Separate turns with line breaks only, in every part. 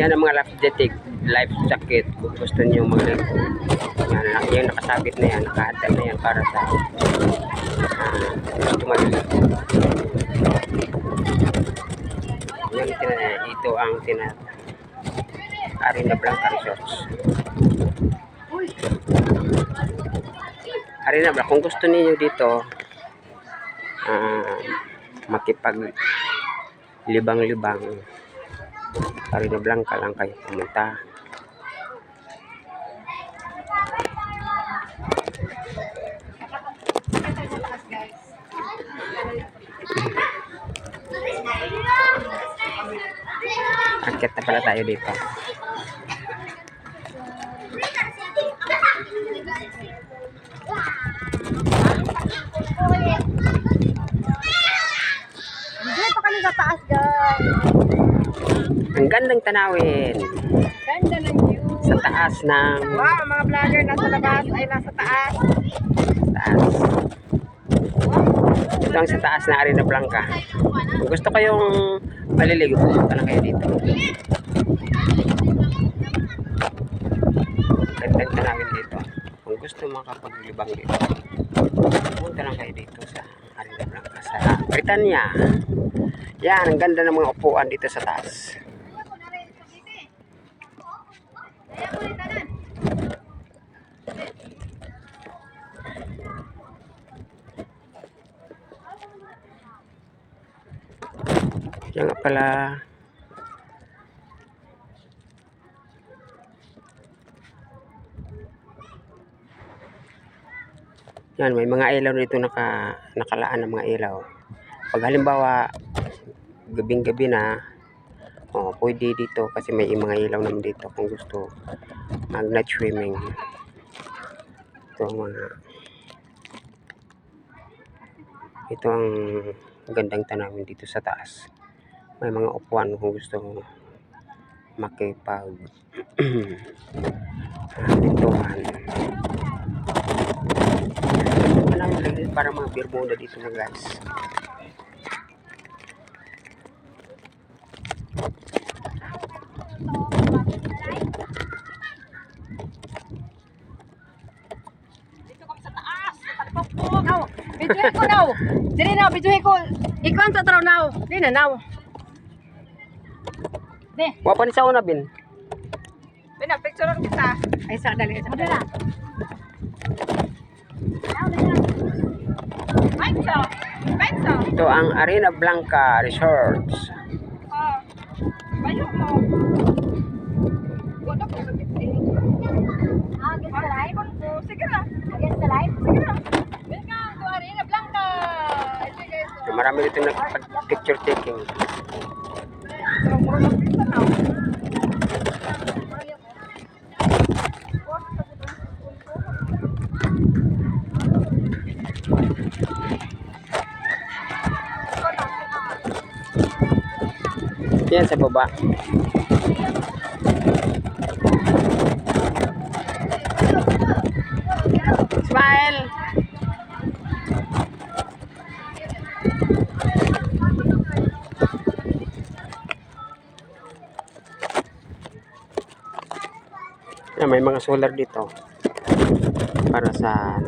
Yan ang mga life jacket kung gusto niyo magligo. Yan, yung nakasabit na yan, nakahanda na yan para sa gusto magligo. Ito ang Arena Blanca Resorts. Arena Blanca, kung gusto niyo dito makipag libang-libang, Arena Blanca lang kayo pumunta. Akit na pala tayo dito.
Hindi pa kami sa taas, guys.
Ang gandang tanawin.
Ganda ng view.
Sa taas ng...
Wow, mga vlogger nasa labas ay nasa taas.
Taas. Ito ang sa taas ng Arena Blanca. Kung gusto kayong maliligo, pumunta na kayo dito. Gandang tanawin dito. Kung gusto makapaglibang dito, pumunta lang kayo dito sa Arena Blanca sa Britanya. Yan, ang ganda ng mga upuan dito sa taas. Yan nga pala. Yan, may mga ilaw dito nakalaan ng mga ilaw. Pag halimbawa gabing-gabi na, pwede dito kasi may mga ilaw naman dito kung gusto mag night swimming. Ito ang gandang tanawin dito sa taas. May mga upuan kung gusto makipag lintuhan. Para mga Bermuda dito na guys.
Dito kami sa taas. Now, videohin ko now. Dili now, videohin ko. Ikaw ang tatraw now. Di na now. Di.
Wapa ni sa una bin.
Pinapicturean kita. Ay, sa dali. Sa dali. Pensa.
Ito ang Arena Blanca Resorts.
Bayo mo. Wala ko sa biti. Against the light? Sige na. Against the light? Sige na. Welcome to Arena Blanca.
Marami dito nag-picture taking. Yan sa baba. Smile. Yan, may mga solar dito para sa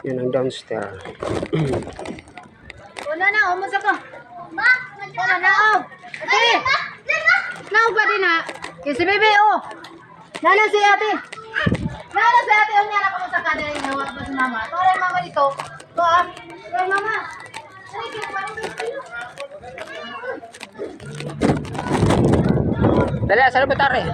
yun ang downstairs.
Una na, umusa ka. Una na, ate. Naog ba din ha? Yung si Bebe, Nana si ate. Nana si ate, unya na kumusta ka dahil nawag ba si mama. Toray mama dito. Toray mama.
Dali, saan ba tari?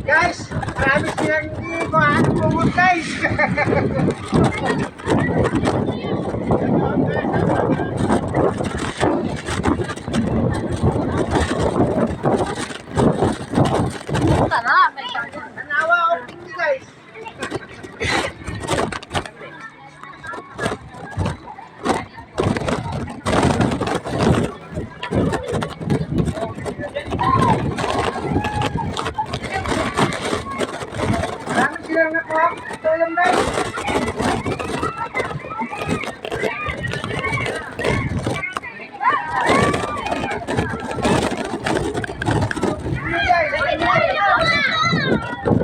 Guys, marami silang hindi ko ano po guys. Nanawa ako hindi guys. Marami silang nakuha. Ito lang guys.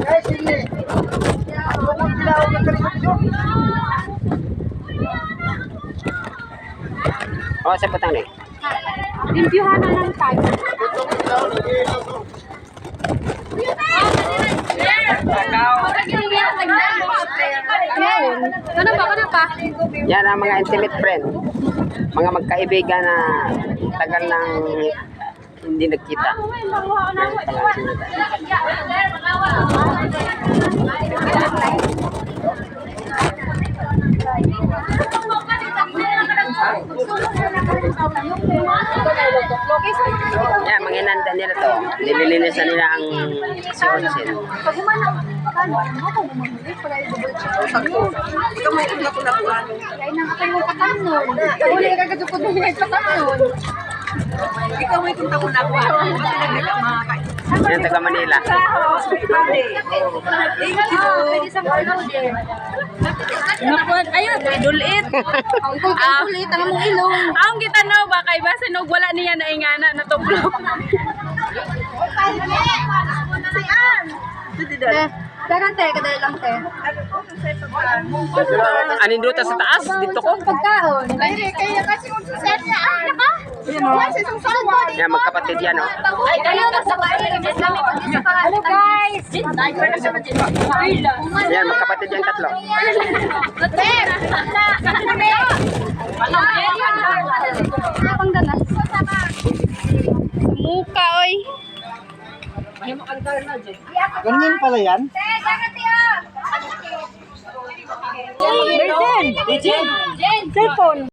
Guys, hindi. Ako kung sila ako nagkalikot yun.
O, sa patang ni.
Limpyuhan na lang tayo. Ano ba?
Yan ang mga intimate friend. Mga magkaibigan na tagal nang hindi nagkita. Yan pala sila. Yan, mga inanda nila to. Nililinisan nila ang si-onsen.
Pag humanap, ano ko bumalik pala yung double check. Ikaw may iba ko na po ano. Kaya nang ako yung patanon. Wala yung kagatukod na yung patanon. Ikaw may kunta ko na po ano.
Yan, taga Manila.
Pwede sa mga din.
Nakuan, ayun, dulit.
Ang kulit, ang mong ilong.
Ang kita no ba kay base no wala niya na ingana na tublok.
Dagan te, kadali lang te.
Anin doon sa taas? Dito ko?
Pagkaon. Kaya kasi kung suset niya. Naka?
Yan, magkapatid yan, oh.
Ay, kayo na sa Hello guys!
Yan, magkapatid yan tatlo.
Pang danas.
Muka oy.
Ganyan pala yan?
Jen! Cellphone!